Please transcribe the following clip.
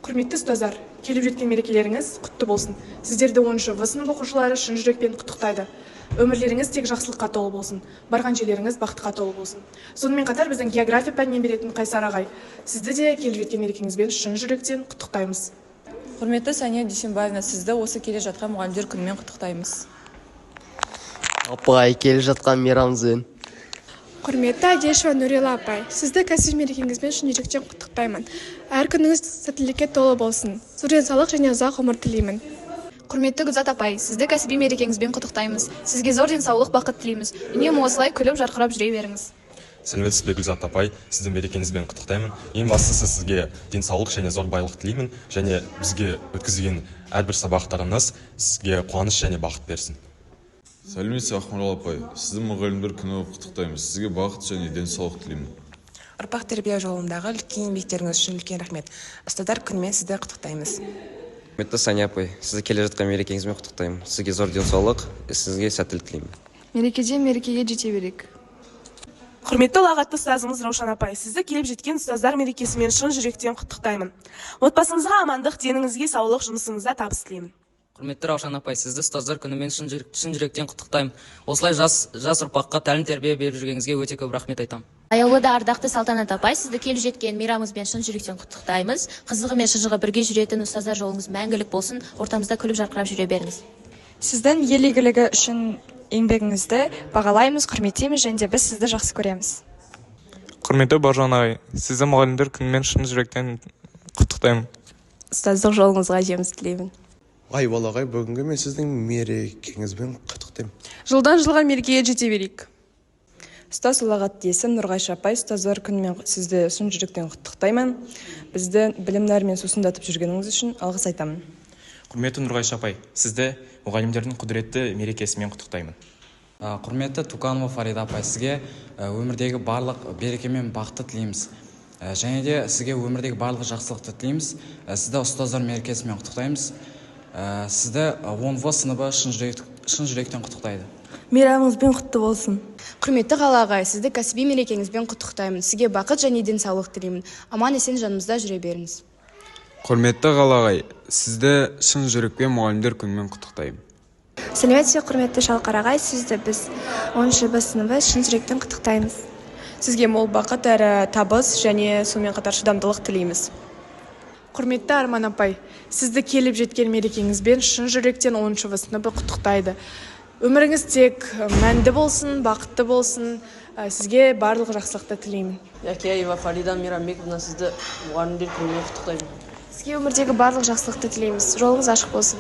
Құрметті ұстаздар, келіп жеткен мерекелеріңіз құтты болсын. Сіздерді 10-шы В сынып оқушылары шын жүрекпен құттықтайды. Өмірлеріңіз тек жақсылыққа толы болсын. Барған жерлеріңіз бақытқа толы болсын. Сонымен қатар біздің география пәнінен беретін Қайсар ағай, сізді де келіп жеткен мерекеңізбен шын жүректен құттықтаймыз. Құрметті Сәния Дүйсенбаевна, сізді осы келе жатқан мұғалімдер күнімен құттықтаймыз. Апай, келе жатқан мейрамыңызбен. Құрметті Айдешева Нұрила апай, сізді кәсіби мерекеңізбен шын жүректен құттықтаймын. Әр күніңіз сәттілікке толы болсын. Зор денсаулық және ұзақ ғұмыр тілеймін. Құрметті Гүлзат апай, сізді кәсіби мерекеңізбен құттықтаймыз. Сізге зор денсаулық, бақыт тілейміз. Үнемі осылай күліп жарқырап жүре беріңіз. Сәлеметсіз бе, Гүлзат апай, сізді мерекеңізбен құттықтаймын. Ең бастысы сізге денсаулық және зор байлық тілеймін, және бізге өткізген әрбір сабақтарыңыз сізге қуаныш және бақыт берсін. Сәлеметсіз Ақмарал апай, сізді мұғалімдер күні құттықтаймыз. Сізге бақыт және денсаулық тілеймін. Ұрпақ тәрбие жолындағы үлкен еңбектеріңіз үшін үлкен рахмет. Ұстаздар күнімен сізді құттықтаймыз. Құрметті Сәния апай, сізді келе жатқан мерекеңізбен құттықтаймын. Сізге зор денсаулық, сізге сәттілік тілеймін. Мерекеден мерекеге жете берейік. Құрметті ұлағатты ұстазымыз Раушан апай, сізді келіп жеткен ұстаздар мерекесімен шын жүректен құттықтаймын. Отбасыңызға амандық, деніңізге саулық, жұмысыңызда табыс тілеймін. Құрметті Раушан апай, сізді ұстаздар күнімен шын жүректен құттықтаймын. Осылай жас ұрпаққа тәлім тәрбие беріп жүргеніңізге өте көп рахмет айтамын. Аяулыда ардақты Салтанат апай, сізді келіп жеткен мейрамыңызбен шын жүректен құттықтаймыз. Қызығы мен шыжығы бірге жүретін ұстаздар жолыңыз мәңгілік болсын. Ортамызда күліп жарқырап жүре беріңіз. Сіздің ел игілігі үшін еңбегіңізді бағалаймыз, құрметтейміз және біз сізді жақсы көреміз. Құрметті Бауыржан ағай, сізді мұғалімдер күнімен шын жүректен құттықтаймын. Ұстаздық жолыңызға жеміс тілеймін. Айбол ағай, бүгінгі мен сіздің мерекеңізбен құттықтаймын. Жылдан жылға мерекеге жете берейік. Ұстаз ұлағатты есім Нұрғайша апай, ұстаздар күнімен сізді шын жүректен құттықтаймын. Бізді білім нәрімен сусындатып жүргеніңіз үшін алғыс айтамын. Құрметті Нұрғайша апай, сізді мұғалімдердің құдіретті мерекесімен құттықтаймын. Құрметті Туканова Фарида апай, сізге өмірдегі барлық береке мен бақытты тілейміз. Және де сізге өмірдегі барлық жақсылықты тілейміз. Сізді ұстаздар мерекесімен құттықтаймыз. Сізді 10 В сыныбы шын жүректен құттықтайды. Мейрамыңызбен құтты болсын. Құрметті Қала ағай, сізді кәсіби мерекеңізбен құттықтаймын. Сізге бақыт және денсаулық тілеймін. Аман есен жанымызда жүре беріңіз. Құрметті Қала ағай, сізді шын жүрекпен мұғалімдер күнімен құттықтаймын. Сәлеметсіз құрметті Шалқар ағай, сізді біз 10-шы Б сыныбы шын жүректен құттықтаймыз. Сізге мол бақыт әрі табыс және сонымен қатар шыдамдылық тілейміз. Құрметті Арман апай, сізді келіп жеткен мерекеңізбен шын жүректен 10-шы В сыныбы құттықтайды. Өміріңіз тек мәнді болсын, бақытты болсын. Сізге барлық жақсылықты тілеймін. Якеева Фарида Мейрамбековна, сізді мұғалімдер күнімен құттықтаймын. Сізге өмірдегі барлық жақсылықты тілейміз. Жолыңыз ашық болсын.